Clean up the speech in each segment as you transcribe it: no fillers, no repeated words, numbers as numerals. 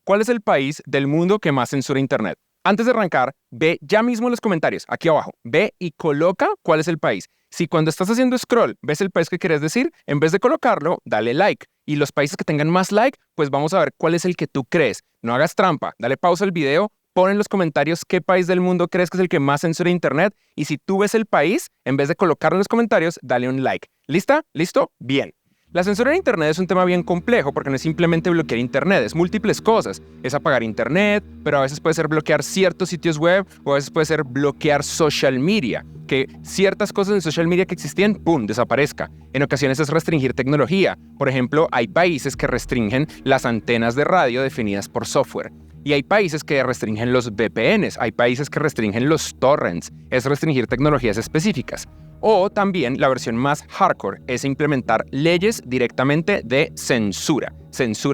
¿Cuál es el país del mundo que más censura Internet? Antes de arrancar, ve ya mismo en los comentarios, aquí abajo, ve y coloca cuál es el país. Si cuando estás haciendo scroll ves el país que quieres decir, en vez de colocarlo, dale like. Y los países que tengan más like, pues vamos a ver cuál es el que tú crees. No hagas trampa, dale pausa al video, pon en los comentarios qué país del mundo crees que es el que más censura Internet. Y si tú ves el país, en vez de colocarlo en los comentarios, dale un like. ¿Lista? ¿Listo? Bien. La censura en Internet es un tema bien complejo porque no es simplemente bloquear Internet, es múltiples cosas. Es apagar Internet, pero a veces puede ser bloquear ciertos sitios web o a veces puede ser bloquear social media, que ciertas cosas en social media que existían, ¡pum!, desaparezca. En ocasiones es restringir tecnología. Por ejemplo, hay países que restringen las antenas de radio definidas por software. Y hay países que restringen los VPNs, hay países que restringen los torrents, es restringir tecnologías específicas. O también la versión más hardcore es implementar leyes directamente de censura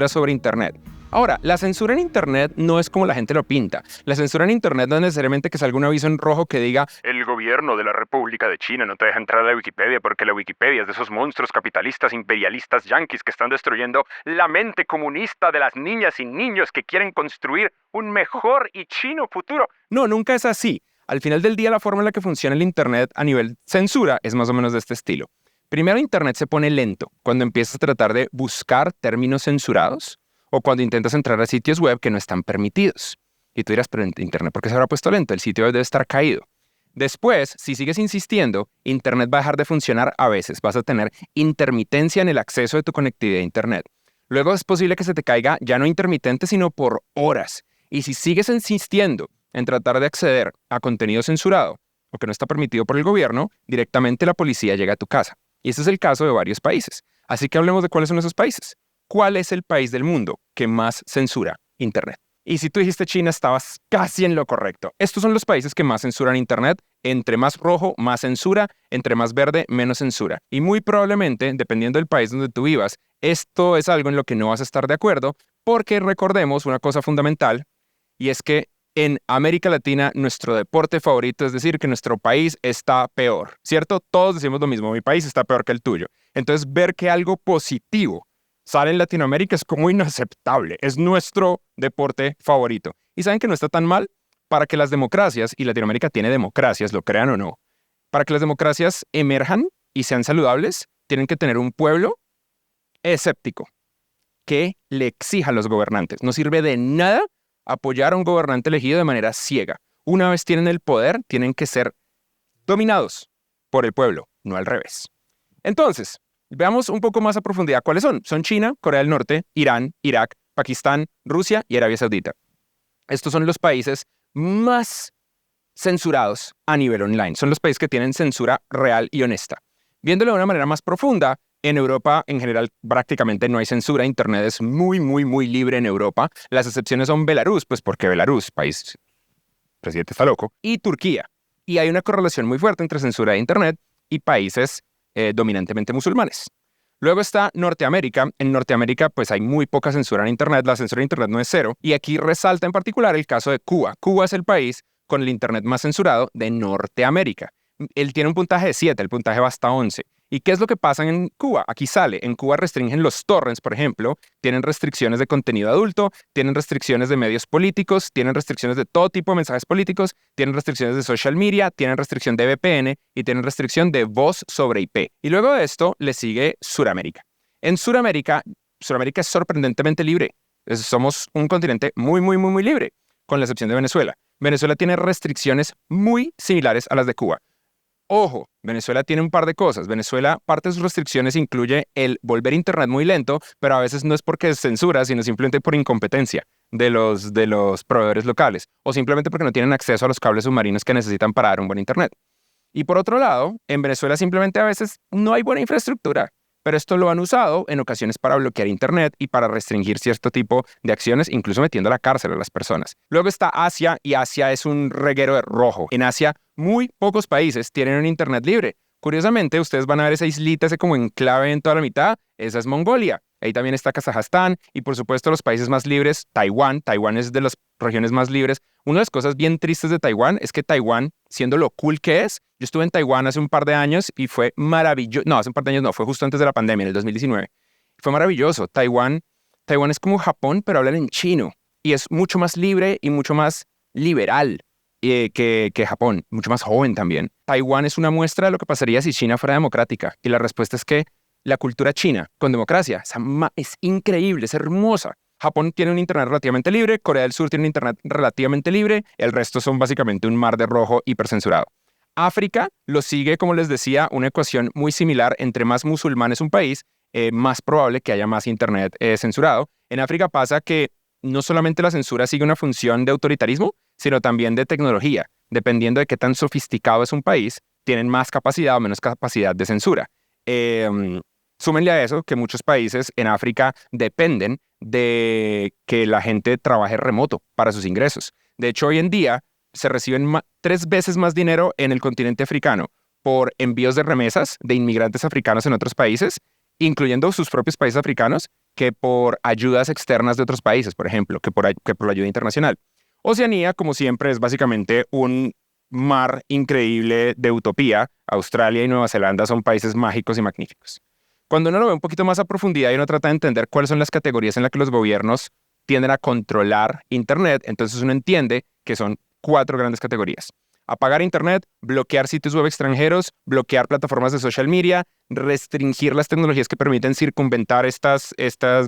sobre Internet. Ahora, la censura en Internet no es como la gente lo pinta. La censura en Internet no es necesariamente que salga un aviso en rojo que diga el gobierno de la República de China no te deja entrar a la Wikipedia porque la Wikipedia es de esos monstruos capitalistas, imperialistas, yanquis que están destruyendo la mente comunista de las niñas y niños que quieren construir un mejor y chino futuro. No, nunca es así. Al final del día, la forma en la que funciona el Internet a nivel censura es más o menos de este estilo. Primero, Internet se pone lento cuando empiezas a tratar de buscar términos censurados o cuando intentas entrar a sitios web que no están permitidos. Y tú dirás, pero en Internet, ¿por qué se habrá puesto lento? El sitio debe estar caído. Después, si sigues insistiendo, Internet va a dejar de funcionar a veces. Vas a tener intermitencia en el acceso de tu conectividad a Internet. Luego es posible que se te caiga ya no intermitente, sino por horas. Y si sigues insistiendo en tratar de acceder a contenido censurado o que no está permitido por el gobierno, directamente la policía llega a tu casa. Y ese es el caso de varios países. Así que hablemos de cuáles son esos países. ¿Cuál es el país del mundo que más censura Internet? Y si tú dijiste China, estabas casi en lo correcto. Estos son los países que más censuran Internet. Entre más rojo, más censura. Entre más verde, menos censura. Y muy probablemente, dependiendo del país donde tú vivas, esto es algo en lo que no vas a estar de acuerdo, porque recordemos una cosa fundamental, y es que en América Latina, nuestro deporte favorito es decir que nuestro país está peor, ¿cierto? Todos decimos lo mismo, mi país está peor que el tuyo. Entonces, ver que algo positivo sale en Latinoamérica es como inaceptable. Es nuestro deporte favorito. ¿Y saben que no está tan mal? Para que las democracias, y Latinoamérica tiene democracias, lo crean o no, para que las democracias emerjan y sean saludables, tienen que tener un pueblo escéptico que le exija a los gobernantes. No sirve de nada apoyar a un gobernante elegido de manera ciega. Una vez tienen el poder, tienen que ser dominados por el pueblo, no al revés. Entonces, veamos un poco más a profundidad cuáles son. Son China, Corea del Norte, Irán, Irak, Pakistán, Rusia y Arabia Saudita. Estos son los países más censurados a nivel online. Son los países que tienen censura real y honesta. Viéndolo de una manera más profunda, en Europa, en general, prácticamente no hay censura. Internet es muy, muy, muy libre en Europa. Las excepciones son Belarus, pues porque Belarus, país, presidente está loco, y Turquía. Y hay una correlación muy fuerte entre censura de Internet y países dominantemente musulmanes. Luego está Norteamérica. En Norteamérica, pues hay muy poca censura en Internet. La censura en Internet no es cero. Y aquí resalta en particular el caso de Cuba. Cuba es el país con el Internet más censurado de Norteamérica. Él tiene un puntaje de 7, el puntaje va hasta 11. ¿Y qué es lo que pasa en Cuba? Aquí sale, en Cuba restringen los torrents, por ejemplo, tienen restricciones de contenido adulto, tienen restricciones de medios políticos, tienen restricciones de todo tipo de mensajes políticos, tienen restricciones de social media, tienen restricción de VPN y tienen restricción de voz sobre IP. Y luego de esto le sigue Suramérica. En Suramérica es sorprendentemente libre. Somos un continente muy, muy, muy, muy libre, con la excepción de Venezuela. Venezuela tiene restricciones muy similares a las de Cuba. Ojo, Venezuela tiene un par de cosas. Venezuela, parte de sus restricciones incluye el volver Internet muy lento, pero a veces no es porque es censura, sino simplemente por incompetencia de los proveedores locales, o simplemente porque no tienen acceso a los cables submarinos que necesitan para dar un buen Internet. Y por otro lado, en Venezuela simplemente a veces no hay buena infraestructura, pero esto lo han usado en ocasiones para bloquear Internet y para restringir cierto tipo de acciones, incluso metiendo a la cárcel a las personas. Luego está Asia, y Asia es un reguero de rojo. En Asia, muy pocos países tienen un Internet libre. Curiosamente, ustedes van a ver esa islita, ese como enclave en toda la mitad, esa es Mongolia. Ahí también está Kazajstán y por supuesto los países más libres, Taiwán. Taiwán es de las regiones más libres. Una de las cosas bien tristes de Taiwán es que Taiwán, siendo lo cool que es, yo estuve en Taiwán hace un par de años y fue maravilloso. No, hace un par de años no, fue justo antes de la pandemia, en el 2019. Fue maravilloso. Taiwán es como Japón, pero hablan en chino. y es mucho más libre y mucho más liberal que Japón, mucho más joven también. Taiwán es una muestra de lo que pasaría si China fuera democrática. Y la respuesta es que la cultura china con democracia es increíble, es hermosa. Japón tiene un internet relativamente libre, Corea del Sur tiene un internet relativamente libre, el resto son básicamente un mar de rojo hipercensurado. África lo sigue, como les decía, una ecuación muy similar. Entre más musulmanes un país, más probable que haya más internet censurado. En África pasa que no solamente la censura sigue una función de autoritarismo, sino también de tecnología. Dependiendo de qué tan sofisticado es un país, tienen más capacidad o menos capacidad de censura. Súmenle a eso que muchos países en África dependen de que la gente trabaje remoto para sus ingresos. De hecho, hoy en día se reciben 3 veces más dinero en el continente africano por envíos de remesas de inmigrantes africanos en otros países, incluyendo sus propios países africanos, que por ayudas externas de otros países, por ejemplo, que por la ayuda internacional. Oceanía, como siempre, es básicamente un mar increíble de utopía. Australia y Nueva Zelanda son países mágicos y magníficos. Cuando uno lo ve un poquito más a profundidad y uno trata de entender cuáles son las categorías en las que los gobiernos tienden a controlar Internet, entonces uno entiende que son 4 grandes categorías. Apagar Internet, bloquear sitios web extranjeros, bloquear plataformas de social media, restringir las tecnologías que permiten circunventar estos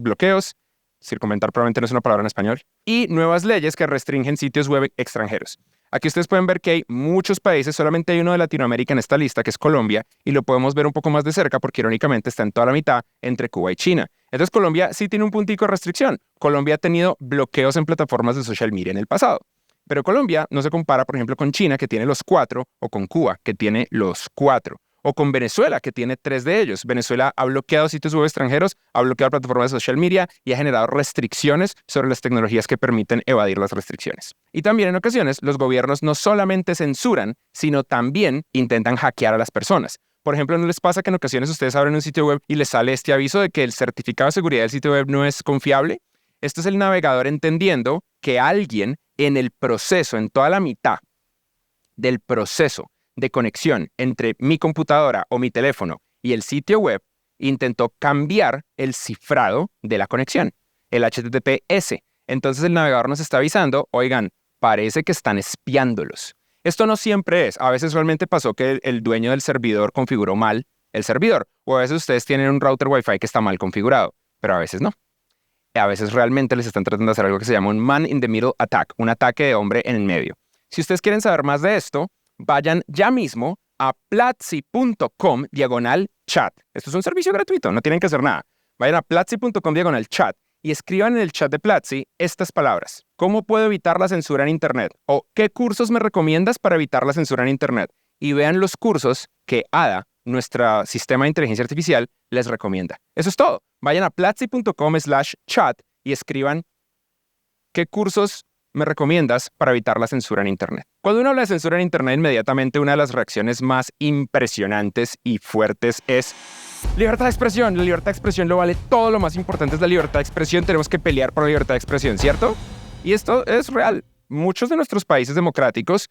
bloqueos. Circunventar probablemente no es una palabra en español. Y nuevas leyes que restringen sitios web extranjeros. Aquí ustedes pueden ver que hay muchos países, solamente hay uno de Latinoamérica en esta lista, que es Colombia, y lo podemos ver un poco más de cerca porque irónicamente está en toda la mitad entre Cuba y China. Entonces Colombia sí tiene un puntico de restricción. Colombia ha tenido bloqueos en plataformas de social media en el pasado. Pero Colombia no se compara, por ejemplo, con China, que tiene los 4, o con Cuba, que tiene los 4, o con Venezuela, que tiene 3 de ellos. Venezuela ha bloqueado sitios web extranjeros, ha bloqueado plataformas de social media y ha generado restricciones sobre las tecnologías que permiten evadir las restricciones. Y también en ocasiones los gobiernos no solamente censuran, sino también intentan hackear a las personas. Por ejemplo, ¿no les pasa que en ocasiones ustedes abren un sitio web y les sale este aviso de que el certificado de seguridad del sitio web no es confiable? Esto es el navegador entendiendo que alguien en el proceso, en toda la mitad del proceso de conexión entre mi computadora o mi teléfono y el sitio web, intentó cambiar el cifrado de la conexión, el HTTPS. Entonces el navegador nos está avisando, oigan, parece que están espiándolos. Esto no siempre es. A veces realmente pasó que el dueño del servidor configuró mal el servidor, o a veces ustedes tienen un router Wi-Fi que está mal configurado, pero a veces no. A veces realmente les están tratando de hacer algo que se llama un man-in-the-middle attack, un ataque de hombre en el medio. Si ustedes quieren saber más de esto, vayan ya mismo a platzi.com/chat. Esto es un servicio gratuito, no tienen que hacer nada. Vayan a platzi.com/chat y escriban en el chat de Platzi estas palabras. ¿Cómo puedo evitar la censura en Internet? O ¿qué cursos me recomiendas para evitar la censura en Internet? Y vean los cursos que ADA, nuestro sistema de inteligencia artificial, les recomienda. Eso es todo. Vayan a platzi.com/chat y escriban ¿qué cursos me recomiendas para evitar la censura en Internet? Cuando uno habla de censura en Internet, inmediatamente una de las reacciones más impresionantes y fuertes es libertad de expresión. La libertad de expresión lo vale todo, lo más importante es la libertad de expresión. Tenemos que pelear por la libertad de expresión, ¿cierto? Y esto es real. Muchos de nuestros países democráticos,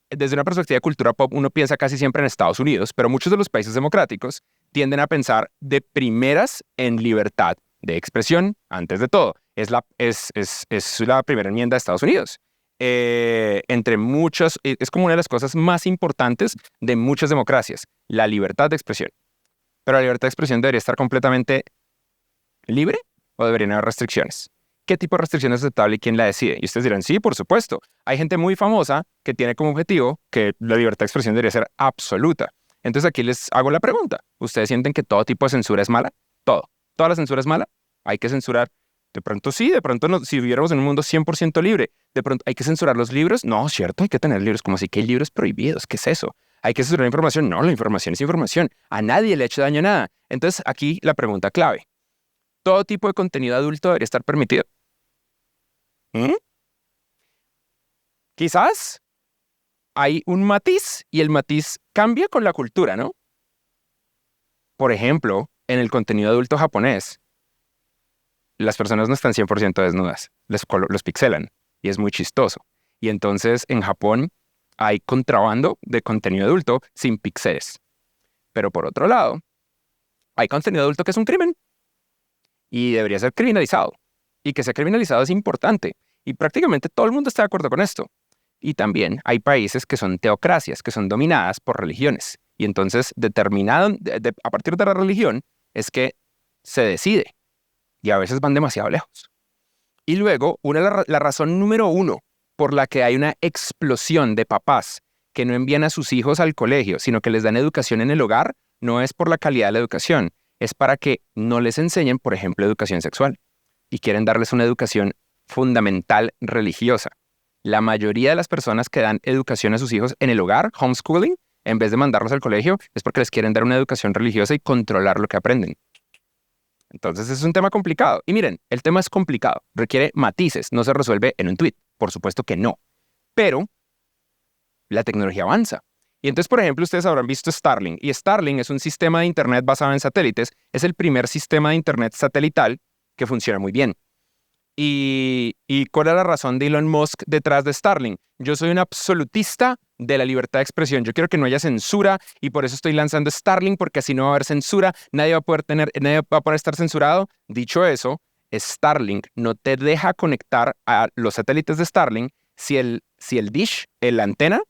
desde una perspectiva de cultura pop, uno piensa casi siempre en Estados Unidos, pero muchos de los países democráticos tienden a pensar de primeras en libertad de expresión antes de todo. Es la primera enmienda de Estados Unidos. Entre muchas, es como una de las cosas más importantes de muchas democracias, la libertad de expresión. Pero la libertad de expresión debería estar completamente libre o deberían haber restricciones. ¿Qué tipo de restricción es aceptable y quién la decide? Y ustedes dirán, sí, por supuesto. Hay gente muy famosa que tiene como objetivo que la libertad de expresión debería ser absoluta. Entonces aquí les hago la pregunta. ¿Ustedes sienten que todo tipo de censura es mala? Todo. ¿Toda la censura es mala? Hay que censurar. De pronto sí, de pronto no. Si viviéramos en un mundo 100% libre, de pronto hay que censurar los libros. No, cierto, hay que tener libros. Como si que hay libros prohibidos. ¿Qué es eso? ¿Hay que censurar la información? No, la información es información. A nadie le ha hecho daño a nada. Entonces aquí la pregunta clave. ¿Todo tipo de contenido adulto debería estar permitido? Quizás hay un matiz y el matiz cambia con la cultura, ¿no? Por ejemplo, en el contenido adulto japonés, las personas no están 100% desnudas, los pixelan y es muy chistoso. Y entonces en Japón hay contrabando de contenido adulto sin píxeles. Pero por otro lado, hay contenido adulto que es un crimen y debería ser criminalizado. y que sea criminalizado es importante. Y prácticamente todo el mundo está de acuerdo con esto. Y también hay países que son teocracias, que son dominadas por religiones. Y entonces, a partir de la religión, es que se decide. Y a veces van demasiado lejos. Y luego, la razón número uno por la que hay una explosión de papás que no envían a sus hijos al colegio, sino que les dan educación en el hogar, no es por la calidad de la educación, es para que no les enseñen, por ejemplo, educación sexual. Y quieren darles una educación fundamental religiosa. La mayoría de las personas que dan educación a sus hijos en el hogar, homeschooling, en vez de mandarlos al colegio, es porque les quieren dar una educación religiosa y controlar lo que aprenden. Entonces es un tema complicado. Y miren, el tema es complicado, requiere matices, no se resuelve en un tweet. Por supuesto que no. Pero la tecnología avanza. Y entonces, por ejemplo, ustedes habrán visto Starlink. Y Starlink es un sistema de Internet basado en satélites. Es el primer sistema de Internet satelital que funciona muy bien. ¿Y cuál es la razón de Elon Musk detrás de Starlink? Yo soy un absolutista de la libertad de expresión. Yo quiero que no haya censura y por eso estoy lanzando Starlink, porque así no va a haber censura, nadie va a poder estar censurado. Dicho eso, Starlink no te deja conectar a los satélites de Starlink si el dish, la antena,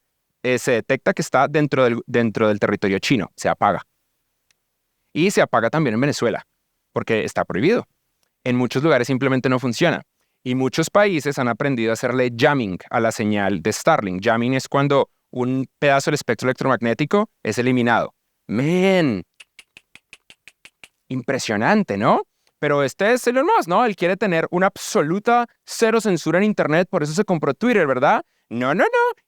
se detecta que está dentro del territorio chino. Se apaga. Y se apaga también en Venezuela, porque está prohibido. En muchos lugares simplemente no funciona. Y muchos países han aprendido a hacerle jamming a la señal de Starlink. Jamming es cuando un pedazo del espectro electromagnético es eliminado. ¡Men! Impresionante, ¿no? Pero este es Elon Musk, ¿no? Él quiere tener una absoluta cero censura en Internet, por eso se compró Twitter, ¿verdad? No.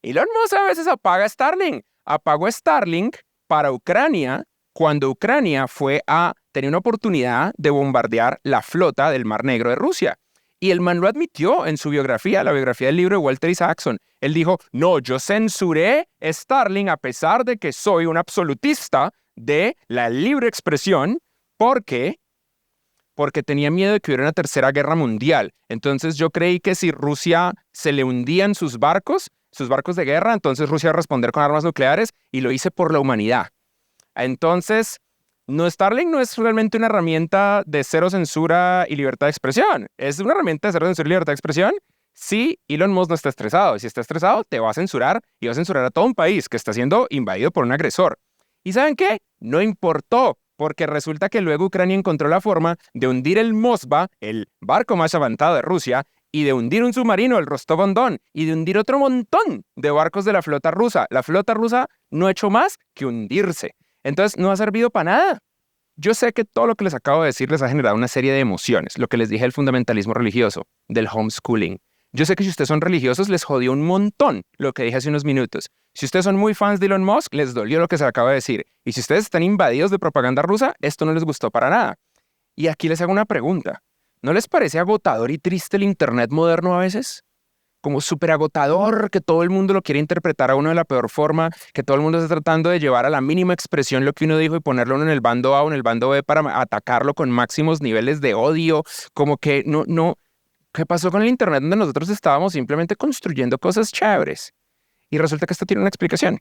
Elon Musk a veces apaga Starlink. Apagó Starlink para Ucrania cuando Ucrania tenía una oportunidad de bombardear la flota del Mar Negro de Rusia. Y el man lo admitió en su biografía, la biografía del libro de Walter Isaacson. Él dijo, no, yo censuré Starlink a pesar de que soy un absolutista de la libre expresión porque tenía miedo de que hubiera una tercera guerra mundial. Entonces yo creí que si Rusia se le hundían sus barcos de guerra, entonces Rusia iba a responder con armas nucleares y lo hice por la humanidad. Entonces, Starlink no es realmente una herramienta de cero censura y libertad de expresión. Es una herramienta de cero censura y libertad de expresión si Elon Musk no está estresado. Si está estresado, te va a censurar y va a censurar a todo un país que está siendo invadido por un agresor. ¿Y saben qué? No importó, porque resulta que luego Ucrania encontró la forma de hundir el Moskva, el barco más avanzado de Rusia, y de hundir un submarino, el Rostov-on-Don, y de hundir otro montón de barcos de la flota rusa. La flota rusa no ha hecho más que hundirse. Entonces, no ha servido para nada. Yo sé que todo lo que les acabo de decir les ha generado una serie de emociones, lo que les dije del fundamentalismo religioso, del homeschooling. Yo sé que si ustedes son religiosos les jodió un montón lo que dije hace unos minutos. Si ustedes son muy fans de Elon Musk, les dolió lo que se acaba de decir. Y si ustedes están invadidos de propaganda rusa, esto no les gustó para nada. Y aquí les hago una pregunta. ¿No les parece agotador y triste el Internet moderno a veces? Como súper agotador, que todo el mundo lo quiere interpretar a uno de la peor forma, que todo el mundo está tratando de llevar a la mínima expresión lo que uno dijo y ponerlo uno en el bando A o en el bando B para atacarlo con máximos niveles de odio, como que no. ¿Qué pasó con el Internet donde nosotros estábamos simplemente construyendo cosas chéveres? Y resulta que esto tiene una explicación.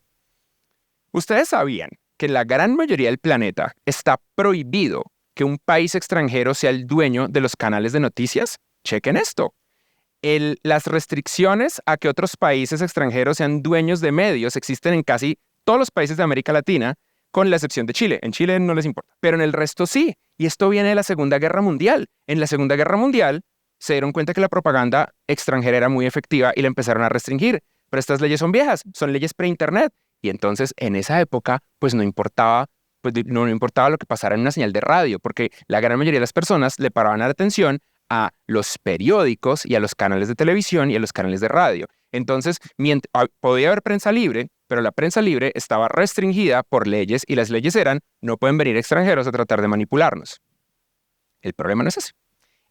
Ustedes sabían que en la gran mayoría del planeta está prohibido que un país extranjero sea el dueño de los canales de noticias. Chequen esto. Las restricciones a que otros países extranjeros sean dueños de medios existen en casi todos los países de América Latina, con la excepción de Chile. En Chile no les importa, pero en el resto sí. Y esto viene de la Segunda Guerra Mundial. En la Segunda Guerra Mundial se dieron cuenta que la propaganda extranjera era muy efectiva y la empezaron a restringir. Pero estas leyes son viejas, son leyes pre-internet. Y entonces, en esa época, pues no importaba lo que pasara en una señal de radio, porque la gran mayoría de las personas le paraban la atención a los periódicos y a los canales de televisión y a los canales de radio. Entonces, podía haber prensa libre, pero la prensa libre estaba restringida por leyes y las leyes eran, no pueden venir extranjeros a tratar de manipularnos. El problema no es ese.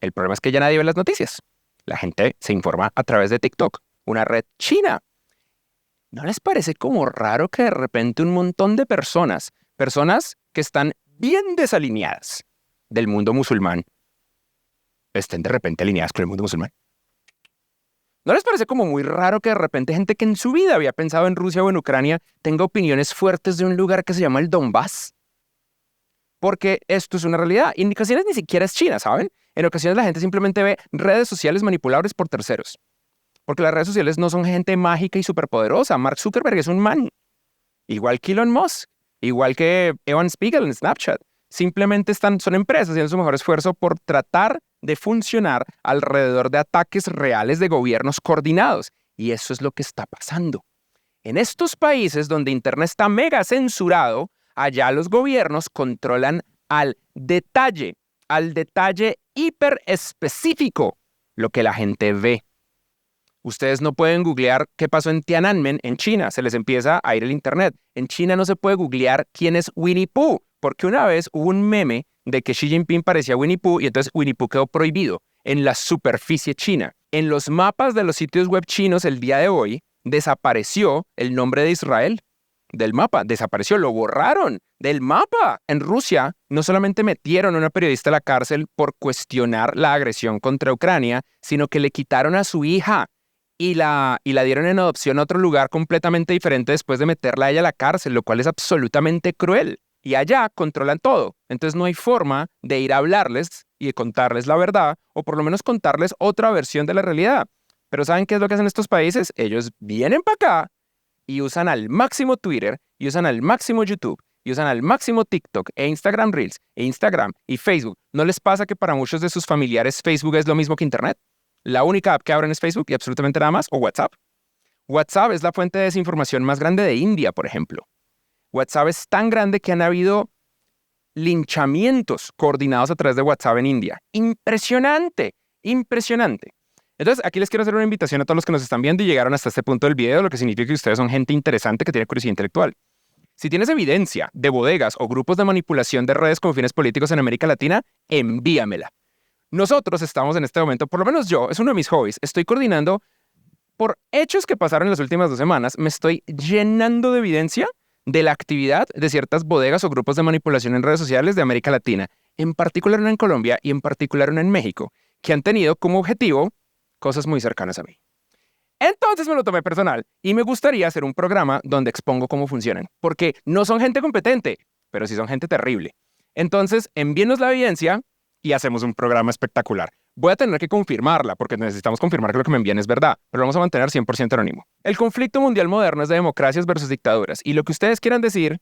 El problema es que ya nadie ve las noticias. La gente se informa a través de TikTok, una red china. ¿No les parece como raro que de repente un montón de personas que están bien desalineadas del mundo musulmán, estén de repente alineadas con el mundo musulmán? ¿No les parece como muy raro que de repente gente que en su vida había pensado en Rusia o en Ucrania tenga opiniones fuertes de un lugar que se llama el Donbass? porque esto es una realidad. Y en ocasiones ni siquiera es China, ¿saben? En ocasiones la gente simplemente ve redes sociales manipulables por terceros. Porque las redes sociales no son gente mágica y superpoderosa. Mark Zuckerberg es un man. Igual que Elon Musk. Igual que Evan Spiegel en Snapchat. Simplemente son empresas haciendo su mejor esfuerzo por tratar de funcionar alrededor de ataques reales de gobiernos coordinados. Y eso es lo que está pasando. En estos países donde Internet está mega censurado, allá los gobiernos controlan al detalle hiper específico lo que la gente ve. Ustedes no pueden googlear qué pasó en Tiananmen en China, se les empieza a ir el internet. En China no se puede googlear quién es Winnie Pooh, porque una vez hubo un meme de que Xi Jinping parecía Winnie Pooh y entonces Winnie Pooh quedó prohibido en la superficie china. En los mapas de los sitios web chinos el día de hoy desapareció el nombre de Israel del mapa, desapareció, lo borraron del mapa. En Rusia no solamente metieron a una periodista a la cárcel por cuestionar la agresión contra Ucrania, sino que le quitaron a su hija y la dieron en adopción a otro lugar completamente diferente después de meterla a ella a la cárcel, lo cual es absolutamente cruel. Y allá controlan todo. Entonces no hay forma de ir a hablarles y de contarles la verdad, o por lo menos contarles otra versión de la realidad. Pero ¿saben qué es lo que hacen estos países? Ellos vienen para acá y usan al máximo Twitter, y usan al máximo YouTube, y usan al máximo TikTok, e Instagram Reels, e Instagram, y Facebook. ¿No les pasa que para muchos de sus familiares Facebook es lo mismo que Internet? La única app que abren es Facebook y absolutamente nada más, o WhatsApp. WhatsApp es la fuente de desinformación más grande de India, por ejemplo. WhatsApp es tan grande que han habido linchamientos coordinados a través de WhatsApp en India. Impresionante, impresionante. Entonces, aquí les quiero hacer una invitación a todos los que nos están viendo y llegaron hasta este punto del video, lo que significa que ustedes son gente interesante que tiene curiosidad intelectual. Si tienes evidencia de bodegas o grupos de manipulación de redes con fines políticos en América Latina, envíamela. Nosotros estamos en este momento, por lo menos yo, es uno de mis hobbies, estoy coordinando por hechos que pasaron en las últimas 2 semanas, me estoy llenando de evidencia de la actividad de ciertas bodegas o grupos de manipulación en redes sociales de América Latina, en particular una en Colombia y en particular una en México, que han tenido como objetivo cosas muy cercanas a mí. Entonces me lo tomé personal y me gustaría hacer un programa donde expongo cómo funcionan, porque no son gente competente, pero sí son gente terrible. Entonces, envíenos la evidencia y hacemos un programa espectacular. Voy a tener que confirmarla, porque necesitamos confirmar que lo que me envían es verdad, pero lo vamos a mantener 100% anónimo. El conflicto mundial moderno es de democracias versus dictaduras, y lo que ustedes quieran decir,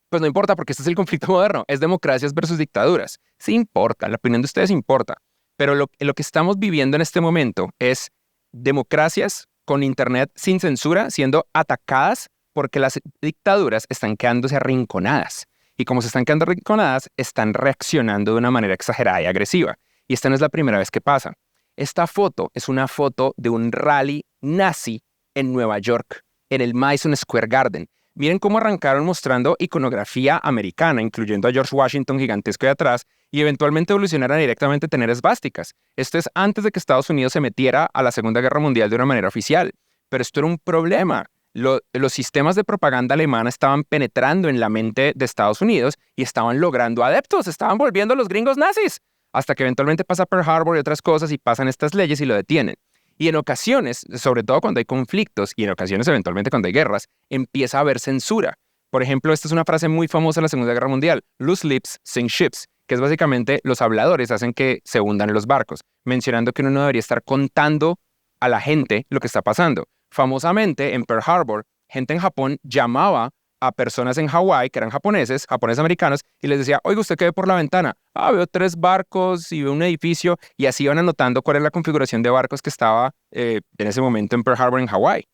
pues no importa, porque este es el conflicto moderno, es democracias versus dictaduras. Sí importa, la opinión de ustedes importa, pero lo que estamos viviendo en este momento es democracias con internet sin censura siendo atacadas porque las dictaduras están quedándose arrinconadas. Y como se están quedando arrinconadas, están reaccionando de una manera exagerada y agresiva. Y esta no es la primera vez que pasa. Esta foto es una foto de un rally nazi en Nueva York, en el Madison Square Garden. Miren cómo arrancaron mostrando iconografía americana, incluyendo a George Washington gigantesco de atrás, y eventualmente evolucionaron directamente a tener esvásticas. Esto es antes de que Estados Unidos se metiera a la Segunda Guerra Mundial de una manera oficial. Pero esto era un problema. Los sistemas de propaganda alemana estaban penetrando en la mente de Estados Unidos y estaban logrando adeptos, estaban volviendo a los gringos nazis, hasta que eventualmente pasa Pearl Harbor y otras cosas y pasan estas leyes y lo detienen. Y en ocasiones, sobre todo cuando hay conflictos y en ocasiones eventualmente cuando hay guerras, empieza a haber censura. Por ejemplo, esta es una frase muy famosa en la Segunda Guerra Mundial, loose lips sink ships, que es básicamente los habladores hacen que se hundan los barcos, mencionando que uno no debería estar contando a la gente lo que está pasando. Famosamente, en Pearl Harbor, gente en Japón llamaba a personas en Hawái, que eran japoneses americanos, y les decía, oiga, ¿usted qué ve por la ventana? Ah, veo 3 barcos y veo un edificio, y así iban anotando cuál es la configuración de barcos que estaba en ese momento en Pearl Harbor, en Hawái.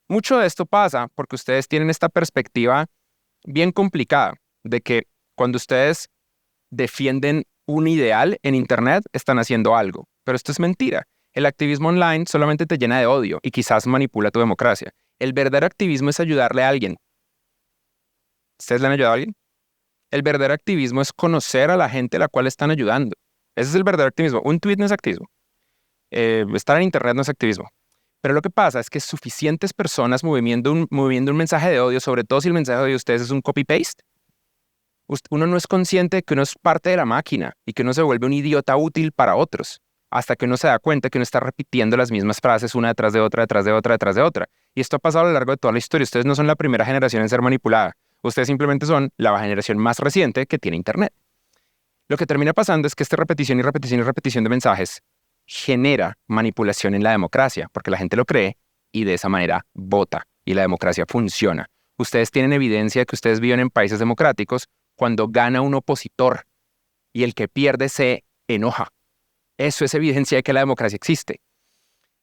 Mucho de esto pasa porque ustedes tienen esta perspectiva bien complicada de que cuando ustedes defienden un ideal en Internet, están haciendo algo. Pero esto es mentira. El activismo online solamente te llena de odio y quizás manipula tu democracia. El verdadero activismo es ayudarle a alguien. ¿Ustedes le han ayudado a alguien? El verdadero activismo es conocer a la gente a la cual están ayudando. Ese es el verdadero activismo. Un tweet no es activismo. Estar en Internet no es activismo. Pero lo que pasa es que suficientes personas moviendo un mensaje de odio, sobre todo si el mensaje de odio de ustedes es un copy-paste, uno no es consciente de que uno es parte de la máquina y que uno se vuelve un idiota útil para otros, hasta que uno se da cuenta que uno está repitiendo las mismas frases una detrás de otra, detrás de otra, detrás de otra. Y esto ha pasado a lo largo de toda la historia. Ustedes no son la primera generación en ser manipulada. Ustedes simplemente son la generación más reciente que tiene Internet. Lo que termina pasando es que esta repetición y repetición y repetición de mensajes genera manipulación en la democracia, porque la gente lo cree y de esa manera vota y la democracia funciona. Ustedes tienen evidencia de que ustedes viven en países democráticos cuando gana un opositor y el que pierde se enoja. Eso es evidencia de que la democracia existe.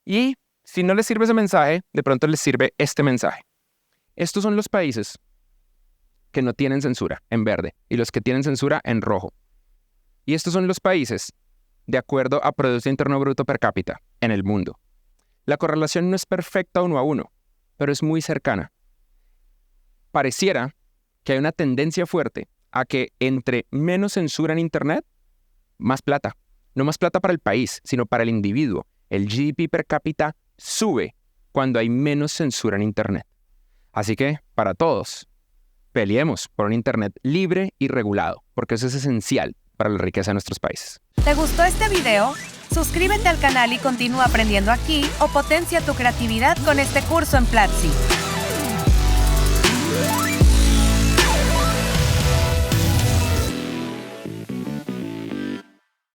Y si no les sirve ese mensaje, de pronto les sirve este mensaje. Estos son los países que no tienen censura, en verde, y los que tienen censura, en rojo. Y estos son los países de acuerdo a Producto Interno Bruto per cápita en el mundo. La correlación no es perfecta 1 a 1, pero es muy cercana. Pareciera que hay una tendencia fuerte a que entre menos censura en Internet, más plata. No más plata para el país, sino para el individuo. El GDP per cápita sube cuando hay menos censura en Internet. Así que, para todos, peleemos por un Internet libre y regulado, porque eso es esencial para la riqueza de nuestros países. ¿Te gustó este video? Suscríbete al canal y continúa aprendiendo aquí o potencia tu creatividad con este curso en Platzi.